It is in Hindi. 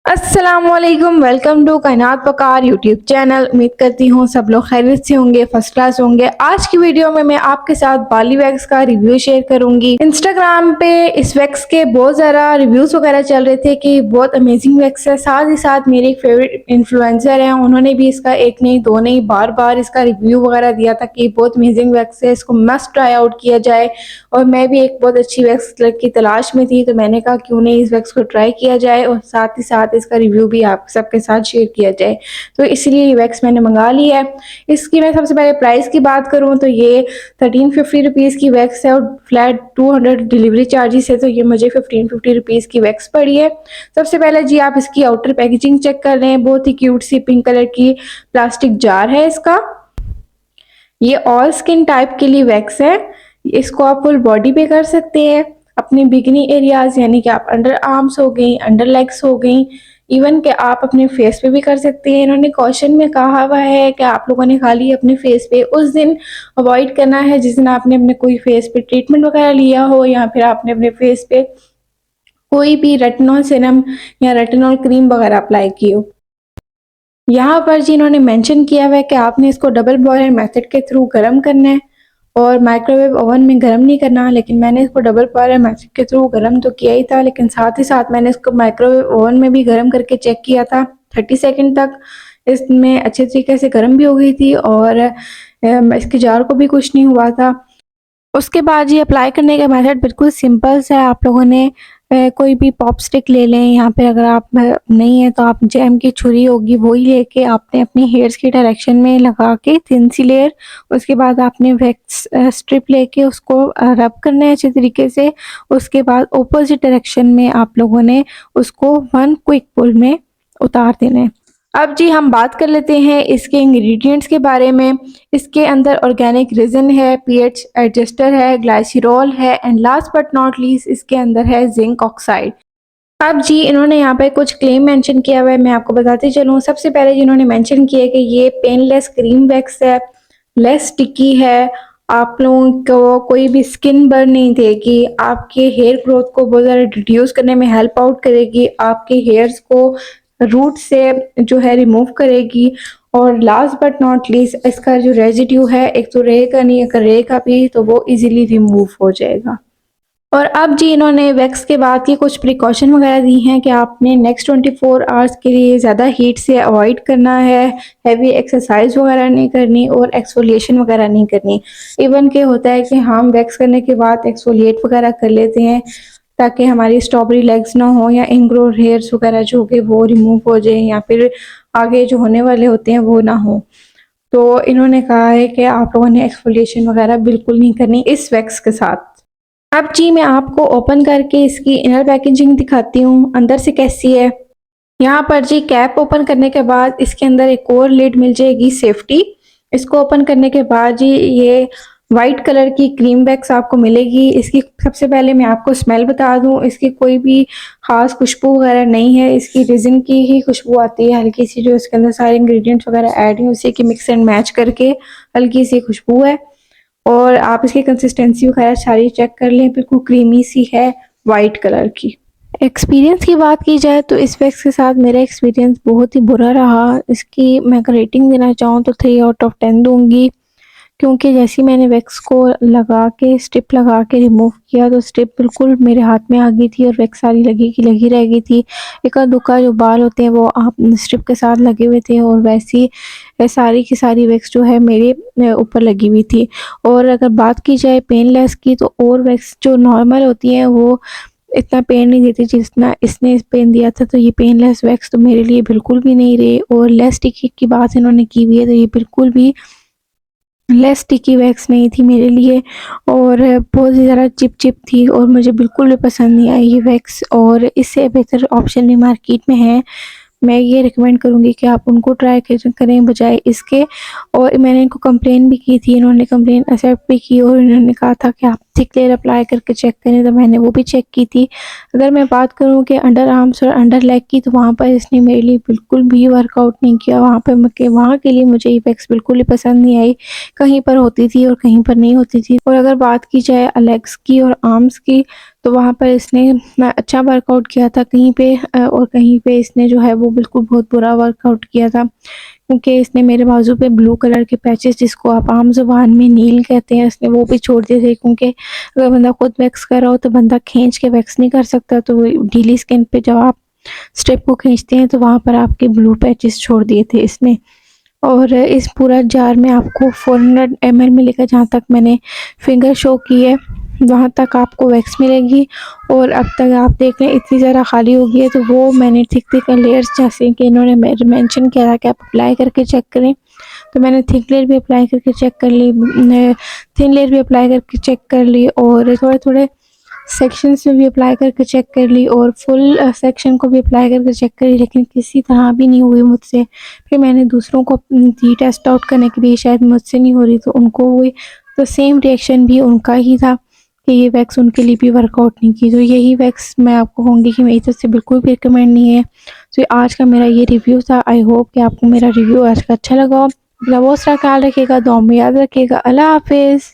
अस्सलामुअलैकुम, वेलकम टू कायनात वकार यूट्यूब चैनल। उम्मीद करती हूँ सब लोग खैरियत से होंगे, फर्स्ट क्लास होंगे। आज की वीडियो में मैं आपके साथ बाली वैक्स का रिव्यू शेयर करूंगी। इंस्टाग्राम पे इस वैक्स के बहुत ज़्यादा रिव्यूज़ वगैरह चल रहे थे कि बहुत अमेजिंग वैक्स है। साथ ही साथ मेरे एक फेवरेट इन्फ्लुएंसर हैं, उन्होंने भी इसका एक नहीं दो नहीं बार बार इसका रिव्यू वगैरह दिया था कि बहुत अमेजिंग वैक्स है, इसको मस्ट ट्राई आउट किया जाए। और मैं भी एक बहुत अच्छी वैक्स की तलाश में थी, तो मैंने कहा क्यों नहीं इस वैक्स को ट्राई किया जाए और साथ ही साथ इसका रिव्यू भी आप सबके साथ शेयर किया जाए। तो इसलिए ये वैक्स मैंने मंगा ली है। इसकी मैं सबसे पहले प्राइस की बात करूँ तो ये 1350 रुपीज़ की वैक्स है और फ्लैट 200 डिलीवरी चार्जेस है, तो ये मुझे 1550 रुपीज़ की वैक्स पड़ी है। सबसे पहले जी आप इसकी आउटर पैकेजिंग चेक कर लें। बहुत ही क्यूट सी पिंक कलर की प्लास्टिक जार है इसका। ये ऑल स्किन टाइप के लिए वैक्स है। इसको आप फुल बॉडी पे कर सकते हैं, अपने बिगनी एरियाज यानी कि आप अंडर आर्म्स हो गई, अंडर लेग्स हो गई, इवन कि आप अपने फेस पे भी कर सकते हैं। इन्होंने क्वेश्चन में कहा हुआ है कि आप लोगों ने खाली अपने फेस पे उस दिन अवॉइड करना है जिस दिन आपने अपने कोई फेस पे ट्रीटमेंट वगैरह लिया हो, या फिर आपने अपने फेस पे कोई भी रेटिनॉल सीरम या रेटिनॉल क्रीम वगैरह अप्लाई की हो। यहाँ पर जी इन्होंने मेंशन किया हुआ है कि आपने इसको डबल बॉयलर मेथड के थ्रू गर्म करना है और माइक्रोवेव ओवन में गर्म नहीं करना। लेकिन मैंने इसको डबल बॉयलर मेथड के थ्रू गर्म तो किया ही था, लेकिन साथ ही साथ मैंने इसको माइक्रोवेव ओवन में भी गर्म करके चेक किया था। 30 सेकंड तक इसमें अच्छे तरीके से गर्म भी हो गई थी और इसके जार को भी कुछ नहीं हुआ था। उसके बाद ये अप्लाई करने का मेथड बिल्कुल सिंपल सा है। आप लोगों ने कोई भी पॉप स्टिक ले लें, यहाँ पे अगर आप नहीं है तो आप जैम की छुरी होगी वही लेके आपने अपनी हेयर्स की डायरेक्शन में लगा के थिन सी लेयर, उसके बाद आपने वैक्स स्ट्रिप लेके उसको रब करना है अच्छे तरीके से। उसके बाद ऑपोजिट डायरेक्शन में आप लोगों ने उसको वन क्विक पुल में उतार देना है। अब जी हम बात कर लेते हैं इसके इंग्रेडिएंट्स के बारे में। इसके अंदर ऑर्गेनिक रेजिन है, पीएच एडजस्टर है, ग्लाइसिरॉल है and last but not least इसके अंदर है जिंक ऑक्साइड। अब जी इन्होंने यहाँ पे कुछ क्लेम मेंशन किया हुआ है, मैं आपको बताती चलूँ। सबसे पहले जिन्होंने मेंशन किया है कि ये पेनलेस क्रीम वैक्स है, लेस स्टिकी है, आप लोगों को कोई भी स्किन बर्न नहीं देगी, आपके हेयर ग्रोथ को बहुत ज़्यादा रिड्यूस करने में हेल्प आउट करेगी, आपके हेयर्स को रूट से जो है रिमूव करेगी। और लास्ट बट नॉट लीस्ट इसका जो रेजिड्यू है, एक तो रहेगा नहीं, अगर रहेगा भी तो वो इजीली रिमूव हो जाएगा। और अब जी इन्होंने वैक्स के बाद की कुछ प्रिकॉशन वगैरह दी हैं कि आपने नेक्स्ट 24 आवर्स के लिए ज़्यादा हीट से अवॉइड करना है, हैवी एक्सरसाइज वगैरह नहीं करनी और एक्सफोलिएशन वगैरह नहीं करनी। इवन के होता है कि हम वैक्स करने के बाद एक्सफोलिएट वगैरह कर लेते हैं ताकि हमारी स्ट्रॉबेरी लेग्स ना हो या इनग्रो हेयर्स वगैरह जो होंगे वो रिमूव हो जाए या फिर आगे जो होने वाले होते हैं वो ना हो। तो इन्होंने कहा है कि आप लोगों ने एक्सफोलिएशन वगैरह बिल्कुल नहीं करनी इस वैक्स के साथ। अब जी मैं आपको ओपन करके इसकी इनर पैकेजिंग दिखाती हूँ अंदर से कैसी है। यहाँ पर जी कैप ओपन करने के बाद इसके अंदर एक और लिड मिल जाएगी सेफ्टी। इसको ओपन करने के बाद जी ये वाइट कलर की क्रीम वैक्स आपको मिलेगी। इसकी सबसे पहले मैं आपको स्मेल बता दूं, इसकी कोई भी खास खुशबू वगैरह नहीं है, इसकी रेजिन की ही खुशबू आती है हल्की सी। जो इसके अंदर सारे इंग्रेडिएंट्स वगैरह ऐड हैं उसी की मिक्स एंड मैच करके हल्की सी खुशबू है। और आप इसकी कंसिस्टेंसी वगैरह सारी चेक कर लें, बिल्कुल क्रीमी सी है वाइट कलर की। एक्सपीरियंस की बात की जाए तो इस वैक्स के साथ मेरा एक्सपीरियंस बहुत ही बुरा रहा। इसकी मैं अगर रेटिंग देना चाहूँ तो 3 आउट ऑफ 10 दूंगी, क्योंकि जैसे ही मैंने वैक्स को लगा के स्ट्रिप लगा के रिमूव किया तो स्ट्रिप बिल्कुल मेरे हाथ में आ गई थी और वैक्स सारी लगी की लगी रह गई थी। इक्का दुक्का जो बाल होते हैं वो आप स्ट्रिप के साथ लगे हुए थे और वैसी सारी की सारी वैक्स जो है मेरे ऊपर लगी हुई थी। और अगर बात की जाए पेनलेस की तो और वैक्स जो नॉर्मल होती हैं वो इतना पेन नहीं देती जितना इसने पेन दिया था। तो ये पेनलेस वैक्स तो मेरे लिए बिल्कुल भी नहीं रही। और लेस स्टिकी की बात इन्होंने की हुई है तो ये बिल्कुल भी लेस स्टिकी वैक्स नहीं थी मेरे लिए और बहुत ही ज़्यादा चिप चिप थी और मुझे बिल्कुल भी पसंद नहीं आई ये वैक्स। और इससे बेहतर ऑप्शन भी मार्केट में है, मैं ये रिकमेंड करूँगी कि आप उनको ट्राई करें बजाय इसके। और मैंने इनको कंप्लेन भी की थी, इन्होंने कंप्लेन एक्सेप्ट भी की और इन्होंने कहा था कि आप थिक लेयर अप्लाई करके चेक करें, तो मैंने वो भी चेक की थी। अगर मैं बात करूँ कि अंडर आर्म्स और अंडर लेग की तो वहाँ पर इसने मेरे लिए बिल्कुल भी वर्कआउट नहीं किया। वहाँ के लिए मुझे ये वैक्स बिल्कुल ही पसंद नहीं आई, कहीं पर होती थी और कहीं पर नहीं होती थी। और अगर बात की जाए लेग्स की और आर्म्स की तो वहाँ पर इसने अच्छा वर्कआउट किया था कहीं पे और कहीं पे इसने जो है वो बिल्कुल बहुत बुरा वर्कआउट किया था, क्योंकि इसने मेरे बाजू पे ब्लू कलर के पैचेस, जिसको आप आम ज़ुबान में नील कहते हैं, इसने वो भी छोड़ दिए थे, क्योंकि अगर बंदा खुद वैक्स कर रहा हो तो बंदा खींच के वैक्स नहीं कर सकता, तो ढीली स्किन पे जब आप स्ट्रिप को खींचते हैं तो वहाँ पर आपके ब्लू पैचेस छोड़ दिए थे इसने। और इस पूरा जार में आपको 400 ml मिलेगा, जहाँ तक मैंने फिंगर शो की है वहाँ तक आपको वैक्स मिलेगी। और अब तक आप देख रहे हैं इतनी ज़्यादा खाली हो गई है, तो वो मैंने थिक थिक लेयर्स, जैसे कि इन्होंने मेंशन किया था कि आप अप्लाई करके चेक करें, तो मैंने थिक लेयर भी अप्लाई करके चेक कर ली, थिन लेयर भी अप्लाई करके चेक कर ली, और थोड़े थोड़े सेक्शंस में भी अप्लाई करके चेक कर ली, और फुल सेक्शन को भी अप्लाई करके चेक करी, लेकिन किसी तरह भी नहीं हुई मुझसे। फिर मैंने दूसरों को दी टेस्ट आउट करने के लिए, शायद मुझसे नहीं हो रही तो उनको हुई, तो सेम रिएक्शन भी उनका ही था कि ये वैक्स उनके लिए भी वर्कआउट नहीं की। तो यही वैक्स मैं आपको कहूँगी कि मेरी तरफ से बिल्कुल भी रिकमेंड नहीं है। तो आज का मेरा ये रिव्यू था। आई होप कि आपको मेरा रिव्यू आज का अच्छा लगा हो। अपना बहुत सारा ख्याल रखिएगा, दुआ में याद रखिएगा। अल्लाह हाफिज़।